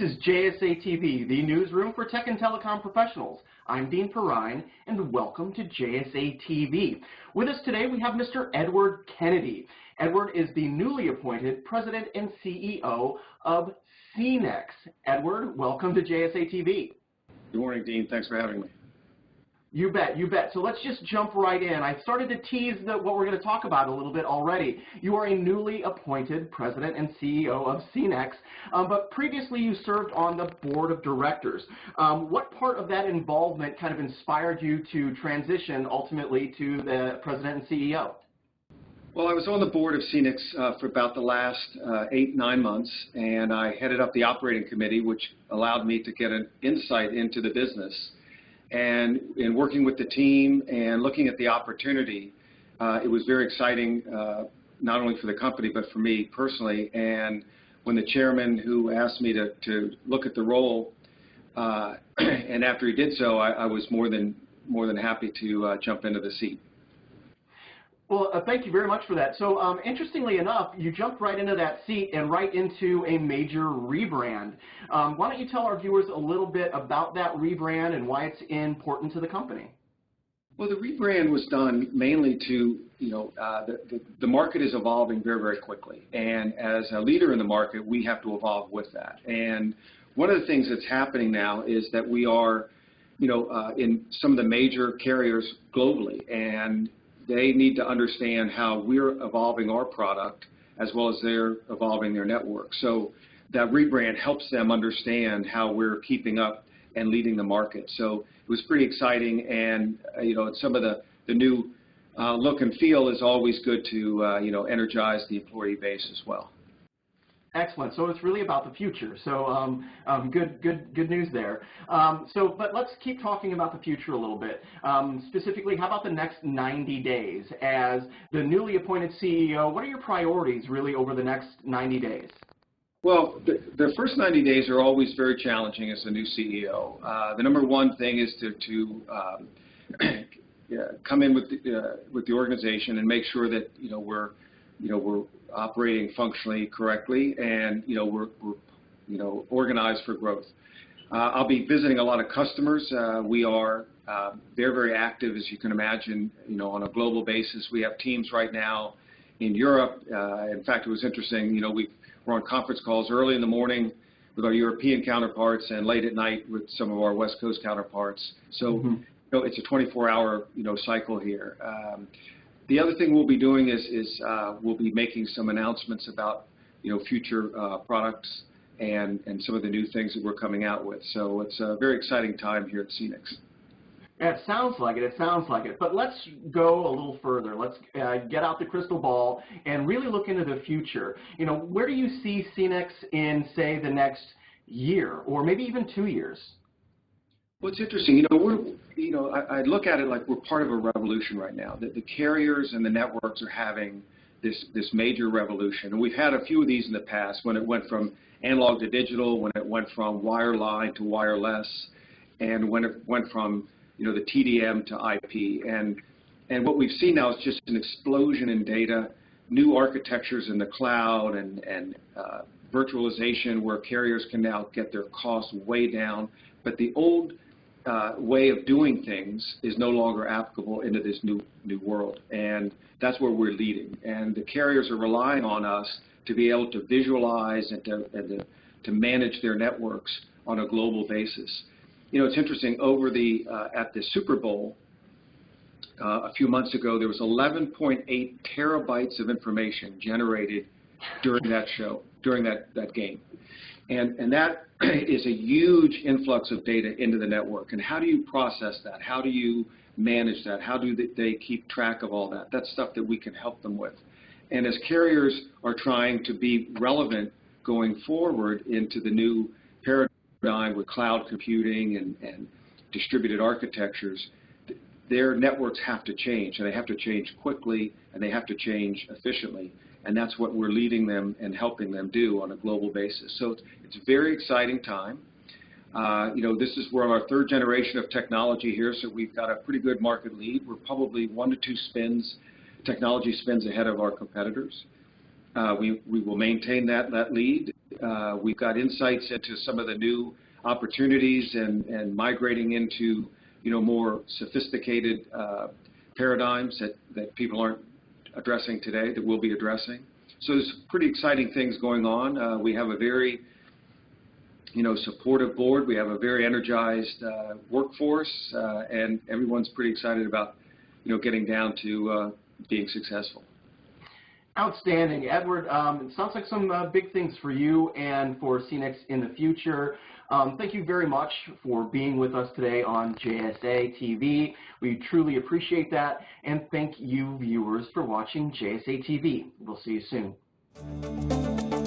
is JSA TV, the newsroom for tech and telecom professionals. I'm Dean Perrine, and welcome to JSA TV. With us today, we have Mr. Edward Kennedy. Edward is the newly appointed President and CEO of CENX. Edward, welcome to JSA TV. Good morning, Dean. Thanks for having me. You bet, you bet. So let's just jump right in. I started to tease what we're going to talk about a little bit already. You are a newly appointed President and CEO of CENX, but previously you served on the board of directors. What part of that involvement kind of inspired you to transition ultimately to the President and CEO? Well, I was on the board of CENX for about the last 8-9 months, and I headed up the operating committee, which allowed me to get an insight into the business. And in working with the team and looking at the opportunity, it was very exciting, not only for the company, but for me personally. And when the chairman who asked me to look at the role, and after he did so, I was more than happy to jump into the seat. Well, thank you very much for that. So interestingly enough, you jumped right into that seat and right into a major rebrand. Why don't you tell our viewers a little bit about that rebrand and why it's important to the company? Well, the rebrand was done mainly to, the market is evolving very, very quickly. And as a leader in the market, we have to evolve with that. And one of the things that's happening now is that we are, in some of the major carriers globally, and they need to understand how we're evolving our product as well as they're evolving their network. So that rebrand helps them understand how we're keeping up and leading the market. So it was pretty exciting, and some of the new look and feel is always good to energize the employee base as well. Excellent. So it's really about the future. So good news there. But let's keep talking about the future a little bit. Specifically, how about the next 90 days? As the newly appointed CEO, what are your priorities really over the next 90 days? Well, the first 90 days are always very challenging as a new CEO. The number one thing is to come in with the organization and make sure that we're operating functionally correctly, and we're organized for growth. I'll be visiting a lot of customers. We are very, very active, as you can imagine, on a global basis. We have teams right now in Europe. In fact, it was interesting. We're on conference calls early in the morning with our European counterparts and late at night with some of our West Coast counterparts. So it's a 24-hour cycle here. The other thing we'll be doing is we'll be making some announcements about future products and some of the new things that we're coming out with. So it's a very exciting time here at CENX. Yeah, it sounds like it. It sounds like it. But let's go a little further. Let's get out the crystal ball and really look into the future. Where do you see CENX in, say, the next year or maybe even 2 years? Well, it's interesting. I look at it like we're part of a revolution right now. The carriers and the networks are having this major revolution. And we've had a few of these in the past, when it went from analog to digital, when it went from wireline to wireless, and when it went from the TDM to IP. And what we've seen now is just an explosion in data, new architectures in the cloud, and virtualization, where carriers can now get their costs way down. But the old way of doing things is no longer applicable into this new world, and that's where we're leading. And the carriers are relying on us to be able to visualize and to manage their networks on a global basis. It's interesting. At the Super Bowl a few months ago, there was 11.8 terabytes of information generated during that show, during that game. And that is a huge influx of data into the network. And how do you process that? How do you manage that? How do they keep track of all that? That's stuff that we can help them with. And as carriers are trying to be relevant going forward into the new paradigm with cloud computing and distributed architectures, their networks have to change, and they have to change quickly, and they have to change efficiently. And that's what we're leading them and helping them do on a global basis. So it's a very exciting time. We're on our third generation of technology here, so we've got a pretty good market lead. We're probably 1 to 2 technology spins ahead of our competitors. We will maintain that lead. We've got insights into some of the new opportunities and migrating into, more sophisticated paradigms that people aren't addressing today that we'll be addressing. So there's pretty exciting things going on. We have a very, supportive board. We have a very energized workforce, and everyone's pretty excited about, getting down to being successful. Outstanding. Edward, it sounds like some big things for you and for CENX in the future. Thank you very much for being with us today on JSA TV. We truly appreciate that, and thank you viewers for watching JSA TV. We'll see you soon.